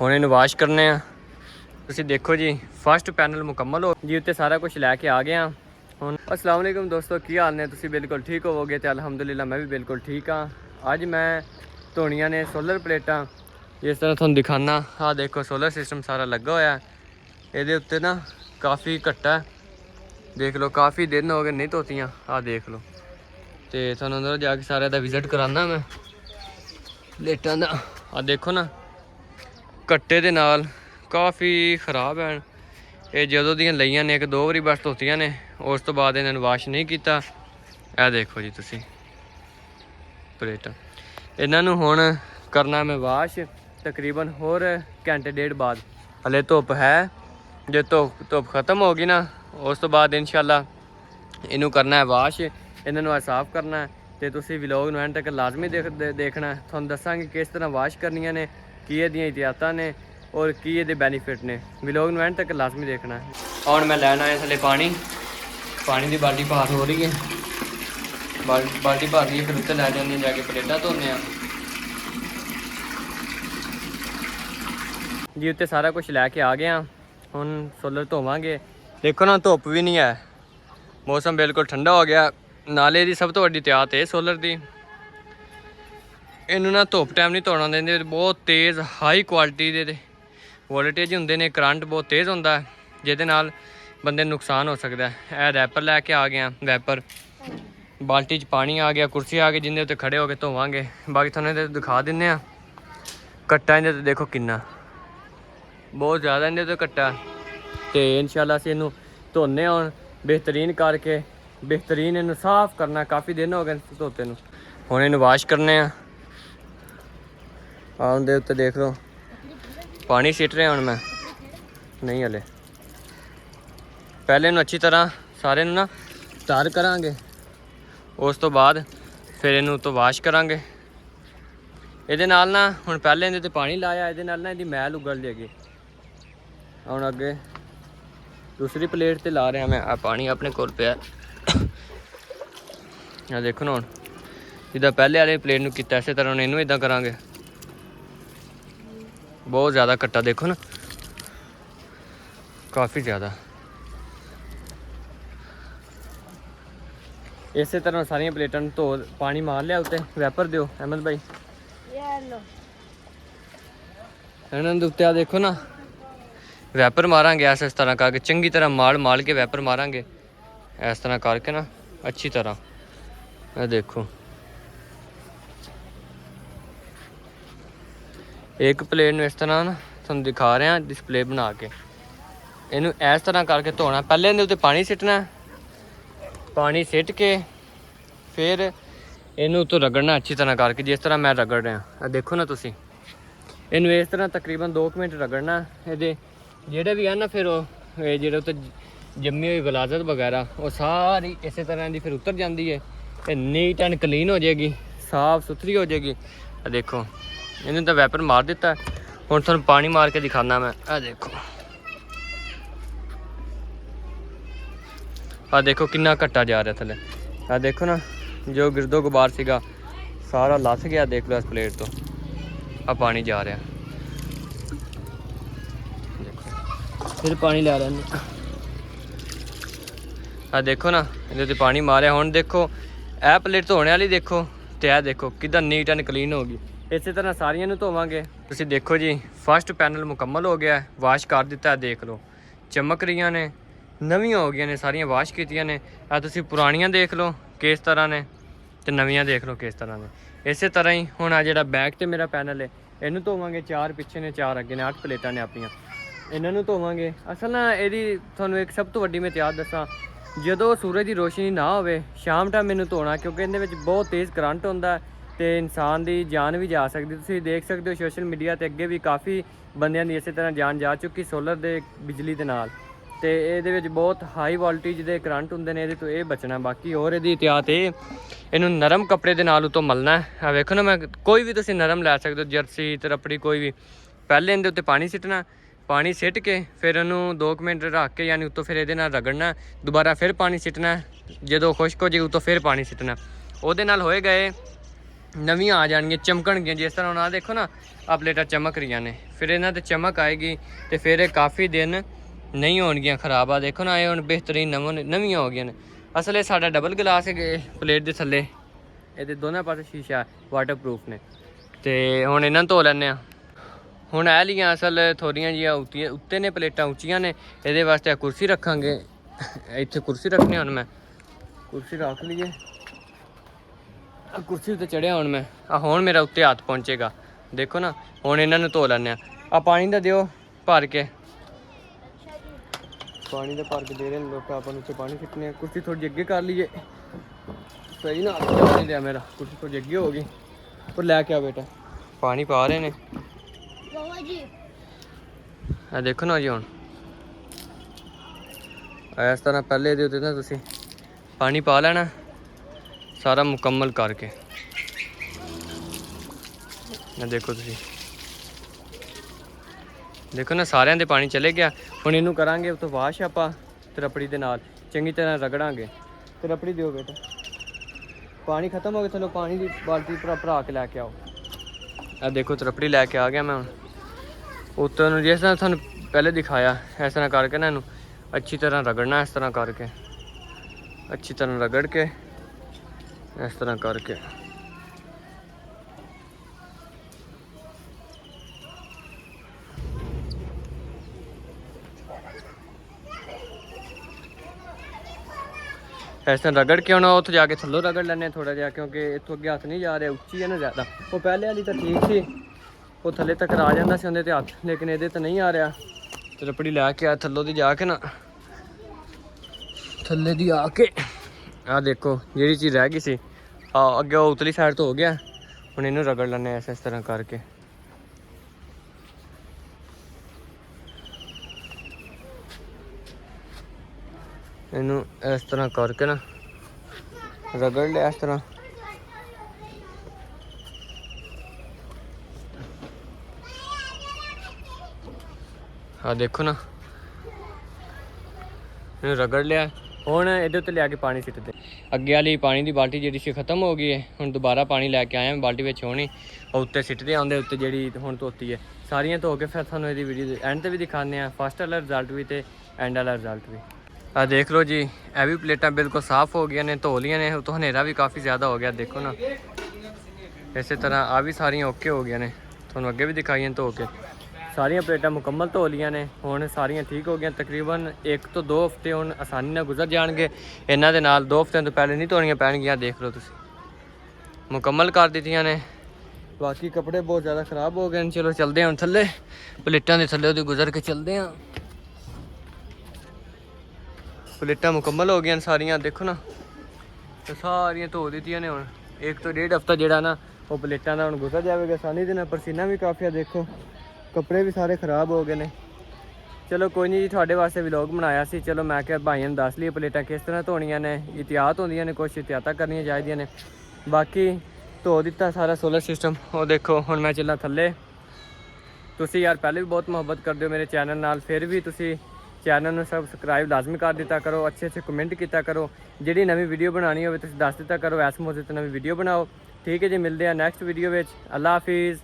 ਹੁਣ ਇਹਨੂੰ ਵਾਸ਼ ਕਰਨੇ ਆ। ਤੁਸੀਂ ਦੇਖੋ ਜੀ ਫਸਟ ਪੈਨਲ ਮੁਕੰਮਲ ਹੋ ਜੀ, ਉੱਤੇ ਸਾਰਾ ਕੁਝ ਲੈ ਕੇ ਆ ਗਏ ਆ ਹੁਣ। अस्सलाम वालेकुम दोस्तों, की हाल ने? तुसी बिल्कुल ठीक होवोगे तो अलहमदुलिल्लाह मैं भी बिल्कुल ठीक हाँ। अज मैं धोनिया ने सोलर प्लेटा जिस तरह तुहानू दिखाना। हाँ देखो सोलर सिस्टम सारा लगा होया, ये उत्ते ना काफ़ी घट्टा देख लो, काफ़ी दिन हो गए नहीं धोतियाँ। हाँ देख लो, तो तुहानू अंदर जाके सारे दा विजिट कराना मैं प्लेटा दा। हाँ देखो ना घट्टे दे नाल काफ़ी खराब है। ये जदों दियां लईयां ने एक दो बारी बस धोतियां ने, उस तो बाद इन्होंने वाश नहीं किया। यह देखो जी तुसी प्लेटा, इन्हों हुण करना मैं वाश तकरीबन होर घंटे डेढ़ बाद। हले धुप है, जो धुप खत्म होगी ना उस तो बाद इंशाल्लाह इनू करना है वाश, इन्होंने साफ करना है। तो तुसी व्लॉग नूं एंड तक लाजमी देखना है, तुहानू दसांगे किस तरह वाश करनियां ने, की इहदियां एहतियातां ने और की ये बेनीफिट ने। व्लॉग नूं एंड तक लाजमी देखना है। और मैं लैन आया थले पानी की बाल्टी पास हो रही है, बाल्टी भर रही है, फिर उत्ते लै जाने जाके प्लेटा धोने जी। उत्ते सारा कुछ लैके आ गया, हुण सोलर धोवांगे। देखो ना धुप भी नहीं है, मौसम बिल्कुल ठंडा हो गया। नाले की सब तो वड्डी एहतियात है सोलर की, इनू ना धुप टाइम नहीं धोना देंगे। बहुत तेज़ हाई क्वालिटी के वोल्टेज होंगे ने, करंट बहुत तेज़ होंदा है जिहदे नाल बंदे नुकसान हो सकता है। यह रैपर लैके आ गया, रैपर बाल्टी च पानी आ गया, कुर्सी आ गई जिंदे उत्ते खड़े होकर धोवांगे। बाकी तुहानू दिखा दिन्ने आ कट्टा इहदे ते देखो किन्ना, बहुत ज़्यादा इहदे ते कट्टा। तो इंशाल्लाह असीं इहनूं धोने हुण बेहतरीन करके, बेहतरीन इहनूं साफ करना। काफ़ी दिन हो गए धोते नूं, हुण इहनूं वाश करने आ। उहदे उत्ते देख लो पानी सिट रहा हूँ मैं, नहीं हले पहले इन्हूं अच्छी तरह सारे ना तार करांगे, उस तो बाद फिर इन्हूं तो वाश करांगे। इहदे नाल ना हुण पहले इहदे ते पानी लाया, इहदे नाल ना इहदी मैल उगल जाएगी। हुण अगे दूसरी प्लेट ते ला रहा मैं, आ पानी अपने कोल पिया। आ देखो ना हुण जिद्दां पहले वाली प्लेट नूं कीता इसे तरह हुण इहनूं इदां करांगे। बहुत ज़्यादा कट्टा देखो ना, काफ़ी ज़्यादा। इस तरह सारिया प्लेटा धो पानी मार लिया उत्ते, वैपर दियो अहमद भाई इन्होंने उत्ते। आ देखो ना वैपर मारांगे इस तरह करके, चंगी तरह माल के वैपर मारांगे इस तरह करके ना अच्छी तरह। यह देखो एक प्लेट में इस तरह ना तुहानू दिखा रहे हैं डिस्प्ले बना के, इनू इस तरह करके धोना। पहले इहदे उत्ते पानी सिटना, पानी सिट के फिर इनू तो रगड़ना अच्छी तरह करके, जिस तरह मैं रगड़ रहा। देखो ना तुसी इनू इस तरह तकरीबन 2 मिनट रगड़ना। ये जेह्ड़े भी है ना फिर वो जेह्ड़े उत्ते जम्मी हुई गलाजत वगैरह वो सारी इस तरह की फिर उतर जाती है, नीट एंड क्लीन हो जाएगी, साफ सुथरी हो जाएगी। देखो इन्हें तो वैपर मार दिता है, हुण तुहानू पानी मार के दिखाना मैं। आ देखो, आ देखो कितना घट्टा जा रहा थले। आ देखो ना जो गिरदो गुबार सीगा सारा लथ गया, देख लो इस प्लेट तो। आ पानी जा रहा, देखो फिर पानी लै लैने। आ देखो ना इहदे पानी मारिया। हुण देखो ए प्लेट धोने वाली देखो, तो यह देखो कितना नीट एंड क्लीन होगी। इस तरह सारियां नूं धोवांगे। तुसीं देखो जी फस्ट पैनल मुकम्मल हो गया है, वाश कर दिता है। देख लो चमक रही ने, नवीं हो गई ने, सारियां वाश कीतियां ने। आ तुसीं पुरानियां देख लो किस तरह ने, तो नवीं देख लो किस तरह ने। इस तरह ही हुण आ जिहड़ा बैक ते मेरा पैनल है इनू धोवांगे। 4 पिछे ने 4 अगे ने, 8 प्लेटां ने अपनियां, इन्हों धोवांगे। असल ना यदि तुहानू एक सब तो वड्डी मैं एहतियात दसां, जदों सूरज की रोशनी ना होवे शाम टाइम इनू धोना, क्योंकि इहदे विच बहुत तेज़ करंट हुंदा ते इंसान की जान भी जा सकती। तुसीं देख सकते हो सोशल मीडिया ते अगे भी काफ़ी बंदियां दी इस तरह जान जा चुकी सोलर दे बिजली दे नाल। तो ये बहुत हाई वोल्टेज के करंट होंगे ने, तो ये बचना। बाकी और यदि एहतियात इनू नरम कपड़े के नाल उतों मलना है। वेखो ना मैं कोई भी तुसीं नरम लै सकते हो, जर्सी तरपड़ी कोई भी। पहले इहदे उत्ते पानी सिटना, पानी सिट के फिर इन्हूं 2 मिनट रख के यानी उत्तों फिर ये रगड़ना, दोबारा फिर पानी सिटना, जो खुश्क हो जाए उत्तों फिर पानी सिटना। वो होए गए ਨਵੀਆਂ ਆ ਜਾਣਗੀਆਂ, ਚਮਕਣਗੀਆਂ। ਜਿਸ ਤਰ੍ਹਾਂ ਹੁਣ ਆਹ ਦੇਖੋ ਨਾ, ਆਹ ਪਲੇਟਾਂ ਚਮਕ ਰਹੀਆਂ ਨੇ, ਫਿਰ ਇਹਨਾਂ ਤੇ ਚਮਕ ਆਏਗੀ ਤੇ ਫਿਰ ਇਹ ਕਾਫੀ ਦਿਨ ਨਹੀਂ ਹੋਣਗੀਆਂ ਖਰਾਬ। ਆ ਦੇਖੋ ਨਾ, ਇਹ ਹੁਣ ਬਿਹਤਰੀਨ ਨਵੀਆਂ ਹੋ ਗਈਆਂ ਨੇ। ਅਸਲ ਇਹ ਸਾਡਾ ਡਬਲ ਗਲਾਸ ਹੈ ਪਲੇਟ ਦੇ ਥੱਲੇ, ਇਹਦੇ ਦੋਨਾਂ ਪਾਸੇ ਸ਼ੀਸ਼ਾ ਵਾਟਰਪ੍ਰੂਫ ਨੇ। ਤੇ ਹੁਣ ਇਹਨਾਂ ਨੂੰ ਧੋ ਲੈਂਦੇ ਆ। ਹੁਣ ਇਹ ਲੀਆਂ ਅਸਲ ਥੋੜੀਆਂ ਜਿਹੀਆਂ ਉੱਤੇ ਨੇ, ਪਲੇਟਾਂ ਉੱਚੀਆਂ ਨੇ, ਇਹਦੇ ਵਾਸਤੇ ਕੁਰਸੀ ਰੱਖਾਂਗੇ। ਇੱਥੇ ਕੁਰਸੀ ਰੱਖਣੀ, ਹੁਣ ਮੈਂ ਕੁਰਸੀ ਰੱਖ ਲਈਏ। ਕੁਰਸੀ ਉੱਤੇ ਚੜਿਆ ਹੁਣ ਮੈਂ, ਹੁਣ ਮੇਰਾ ਉੱਤੇ ਹੱਥ ਪਹੁੰਚੇਗਾ। ਦੇਖੋ ਨਾ, ਹੁਣ ਇਹਨਾਂ ਨੂੰ ਧੋ ਲੈਂਦੇ ਆ। ਪਾਣੀ ਦਾ ਦਿਓ ਭਰ ਕੇ, ਪਾਣੀ ਦਾ ਭਰ ਕੇ ਦੇ ਰਹੇ ਨੇ ਲੋਕ, ਆਪਾਂ ਨੂੰ ਉੱਤੇ ਪਾਣੀ ਸਿੱਟਣੇ ਆ। ਕੁਰਸੀ ਥੋੜੀ ਅੱਗੇ ਕਰ ਲਈਏ, ਸਹੀ ਨਾ ਨਹੀਂ ਲਿਆ ਮੇਰਾ, ਕੁਰਸੀ ਥੋੜੀ ਅੱਗੇ ਹੋ ਗਈ। ਪਰ ਲੈ ਕੇ ਆ ਬੇਟਾ, ਪਾਣੀ ਪਾ ਰਹੇ ਨੇ ਆ ਦੇਖੋ ਨਾ ਜੀ। ਹੁਣ ਇਸ ਤਰ੍ਹਾਂ ਪਹਿਲੇ ਇਹਦੇ ਉੱਤੇ ਨਾ ਤੁਸੀਂ ਪਾਣੀ ਪਾ ਲੈਣਾ ਸਾਰਾ ਮੁਕੰਮਲ ਕਰਕੇ। ਦੇਖੋ ਤੁਸੀਂ, ਦੇਖੋ ਨਾ ਸਾਰਿਆਂ ਦੇ ਪਾਣੀ ਚਲੇ ਗਿਆ। ਹੁਣ ਇਹਨੂੰ ਕਰਾਂਗੇ ਉਤੋਂ ਵਾਸ਼, ਆਪਾਂ ਤਰਪੜੀ ਦੇ ਨਾਲ ਚੰਗੀ ਤਰ੍ਹਾਂ ਰਗੜਾਂਗੇ। ਤਰਪੜੀ ਦਿਓ ਬੇਟਾ, ਪਾਣੀ ਖਤਮ ਹੋ ਗਿਆ, ਚਲੋ ਪਾਣੀ ਦੀ ਬਾਲਟੀ ਭਰਾ ਕੇ ਲੈ ਕੇ ਆਓ। ਆ ਦੇਖੋ ਤਰਪੜੀ ਲੈ ਕੇ ਆ ਗਿਆ ਮੈਂ। ਹੁਣ ਉੱਤੋਂ ਨੂੰ ਜਿਸ ਤਰ੍ਹਾਂ ਤੁਹਾਨੂੰ ਪਹਿਲੇ ਦਿਖਾਇਆ, ਇਸ ਤਰ੍ਹਾਂ ਕਰਕੇ ਨਾ ਇਹਨੂੰ ਅੱਛੀ ਤਰ੍ਹਾਂ ਰਗੜਨਾ। ਇਸ ਤਰ੍ਹਾਂ ਕਰਕੇ ਅੱਛੀ ਤਰ੍ਹਾਂ ਰਗੜ ਕੇ, ਇਸ ਤਰ੍ਹਾਂ ਕਰਕੇ ਇਸ ਤਰ੍ਹਾਂ ਰਗੜ ਕੇ ਹੁਣ ਉੱਥੇ ਜਾ ਕੇ ਥੱਲੋਂ ਰਗੜ ਲੈਂਦੇ ਥੋੜਾ ਜਿਹਾ, ਕਿਉਂਕਿ ਇੱਥੋਂ ਅੱਗੇ ਹੱਥ ਨਹੀਂ ਜਾ ਰਿਹਾ, ਉੱਚੀ ਹੈ ਨਾ ਜ਼ਿਆਦਾ। ਉਹ ਪਹਿਲੇ ਵਾਲੀ ਤਾਂ ਠੀਕ ਸੀ, ਉਹ ਥੱਲੇ ਤੱਕ ਆ ਜਾਂਦਾ ਸੀ ਉਹਦੇ ਤੇ ਹੱਥ, ਲੇਕਿਨ ਇਹਦੇ ਤਾਂ ਨਹੀਂ ਆ ਰਿਹਾ। ਤਰਪੜੀ ਲੈ ਕੇ ਆ ਥੱਲੋਂ ਦੀ ਜਾ ਕੇ ਨਾ, ਥੱਲੇ ਦੀ ਆ ਕੇ ਆਹ ਦੇਖੋ ਜਿਹੜੀ ਚੀਜ਼ ਰਹਿ ਗਈ ਸੀ ਅੱਗੇ ਉਹ ਉਤਲੀ ਸਾਈਡ ਤੋਂ ਹੋ ਗਿਆ। ਹੁਣ ਇਹਨੂੰ ਰਗੜ ਲੈਂਦੇ ਇਸ ਤਰ੍ਹਾਂ ਕਰਕੇ। ਇਹਨੂੰ ਇਸ ਤਰ੍ਹਾਂ ਕਰਕੇ ਨਾ ਰਗੜ ਲਿਆ ਇਸ ਤਰ੍ਹਾਂ। ਆ ਦੇਖੋ ਨਾ, ਇਹਨੂੰ ਰਗੜ ਲਿਆ। ਹੁਣ ਇਹਦੇ ਉੱਤੇ ਲਿਆ ਕੇ ਪਾਣੀ ਸਿੱਟਦੇ। ਅੱਗੇ ਵਾਲੀ ਪਾਣੀ ਦੀ ਬਾਲਟੀ ਜਿਹੜੀ ਸੀ ਖਤਮ ਹੋ ਗਈ ਹੈ। ਹੁਣ ਦੁਬਾਰਾ ਪਾਣੀ ਲੈ ਕੇ ਆਇਆ ਮੈਂ ਬਾਲਟੀ ਵਿੱਚ, ਹੋਣੀ ਉਹ ਉੱਤੇ ਸਿੱਟਦੇ ਆਉਂਦੇ ਉੱਤੇ ਜਿਹੜੀ ਹੁਣ ਧੋਤੀ ਹੈ ਸਾਰੀਆਂ ਧੋ ਕੇ। ਫਿਰ ਤੁਹਾਨੂੰ ਇਹਦੀ ਵੀਡੀਓ ਐਂਡ 'ਤੇ ਵੀ ਦਿਖਾਉਂਦੇ ਹਾਂ, ਫਸਟ ਵਾਲਾ ਰਿਜ਼ਲਟ ਵੀ ਤੇ ਐਂਡ ਵਾਲਾ ਰਿਜ਼ਲਟ ਵੀ। ਆ ਦੇਖ ਲਓ ਜੀ, ਇਹ ਵੀ ਪਲੇਟਾਂ ਬਿਲਕੁਲ ਸਾਫ਼ ਹੋ ਗਈਆਂ ਨੇ, ਧੋ ਲੀਆਂ ਨੇ। ਉਤੋਂ ਹਨੇਰਾ ਵੀ ਕਾਫੀ ਜ਼ਿਆਦਾ ਹੋ ਗਿਆ, ਦੇਖੋ ਨਾ। ਇਸੇ ਤਰ੍ਹਾਂ ਆ ਵੀ ਸਾਰੀਆਂ ਓਕੇ ਹੋ ਗਈਆਂ ਨੇ, ਤੁਹਾਨੂੰ ਅੱਗੇ ਵੀ ਦਿਖਾਈਆਂ ਧੋ ਕੇ। ਸਾਰੀਆਂ ਪਲੇਟਾਂ ਮੁਕੰਮਲ ਧੋ ਲੀਆਂ ਨੇ, ਹੁਣ ਸਾਰੀਆਂ ਠੀਕ ਹੋ ਗਈਆਂ। ਤਕਰੀਬਨ 1 ਤੋਂ 2 ਹਫ਼ਤੇ ਹੁਣ ਆਸਾਨੀ ਨਾਲ ਗੁਜ਼ਰ ਜਾਣਗੇ ਇਹਨਾਂ ਦੇ ਨਾਲ। 2 ਹਫ਼ਤਿਆਂ ਤੋਂ ਪਹਿਲੇ ਨਹੀਂ ਧੋਣੀਆਂ ਪੈਣਗੀਆਂ। ਦੇਖ ਲਓ ਤੁਸੀਂ, ਮੁਕੰਮਲ ਕਰ ਦਿੱਤੀਆਂ ਨੇ। ਬਾਕੀ ਕੱਪੜੇ ਬਹੁਤ ਜ਼ਿਆਦਾ ਖ਼ਰਾਬ ਹੋ ਗਏ ਨੇ। ਚਲੋ ਚੱਲਦੇ ਹਾਂ ਹੁਣ ਥੱਲੇ, ਪਲੇਟਾਂ ਦੇ ਥੱਲੇ ਉਹਦੀ ਗੁਜ਼ਰ ਕੇ ਚੱਲਦੇ ਹਾਂ। ਪਲੇਟਾਂ ਮੁਕੰਮਲ ਹੋ ਗਈਆਂ ਸਾਰੀਆਂ, ਦੇਖੋ ਨਾ, ਤੇ ਸਾਰੀਆਂ ਧੋ ਦਿੱਤੀਆਂ ਨੇ। ਹੁਣ 1 ਤੋਂ 1.5 ਹਫ਼ਤਾ ਜਿਹੜਾ ਨਾ ਉਹ ਪਲੇਟਾਂ ਦਾ ਹੁਣ ਗੁਜ਼ਰ ਜਾਵੇਗਾ ਆਸਾਨੀ ਦੇ ਨਾਲ। ਪਸੀਨਾ ਵੀ ਕਾਫੀ ਆ, ਦੇਖੋ ਕੱਪੜੇ ਵੀ ਸਾਰੇ ਖ਼ਰਾਬ ਹੋ ਗਏ ਨੇ। ਚਲੋ ਕੋਈ ਨਹੀਂ ਜੀ, ਤੁਹਾਡੇ ਵਾਸਤੇ ਵਲੌਗ ਬਣਾਇਆ ਸੀ। ਚਲੋ ਮੈਂ ਕਿਹਾ ਭਾਈਆਂ ਨੂੰ ਦੱਸ ਲਈਏ ਪਲੇਟਾਂ ਕਿਸ ਤਰ੍ਹਾਂ ਧੋਣੀਆਂ ਨੇ। ਇhtiyat ਹੁੰਦੀਆਂ ਨੇ, ਕੁਛ ਇhtiyataਂ ਕਰਨੀਆਂ ਚਾਹੀਦੀਆਂ ਨੇ। ਬਾਕੀ ਧੋ ਦਿੱਤਾ ਸਾਰਾ ਸੋਲਰ ਸਿਸਟਮ। ਉਹ ਦੇਖੋ ਹੁਣ ਮੈਂ ਚੱਲਾਂ ਥੱਲੇ। ਤੁਸੀਂ ਯਾਰ ਪਹਿਲੇ ਵੀ ਬਹੁਤ ਮੁਹੱਬਤ ਕਰਦੇ ਹੋ ਮੇਰੇ ਚੈਨਲ ਨਾਲ, ਫਿਰ ਵੀ ਤੁਸੀਂ ਚੈਨਲ ਨੂੰ ਸਬਸਕ੍ਰਾਈਬ ਲਾਜ਼ਮੀ ਕਰ ਦਿੱਤਾ ਕਰੋ। ਅੱਛੇ ਕਮੈਂਟ ਕੀਤਾ ਕਰੋ। ਜਿਹੜੀ ਨਵੀਂ ਵੀਡੀਓ ਬਣਾਉਣੀ ਹੋਵੇ ਤੁਸੀਂ ਦੱਸ ਦਿੱਤਾ ਕਰੋ, ਇਸ ਮੌਕੇ ਤੇ ਨਵੀਂ ਵੀਡੀਓ ਬਣਾਓ। ਠੀਕ ਹੈ ਜੀ, ਮਿਲਦੇ ਆ ਨੈਕਸਟ ਵੀਡੀਓ ਵਿੱਚ। ਅੱਲਾ ਹਾਫਿਜ਼।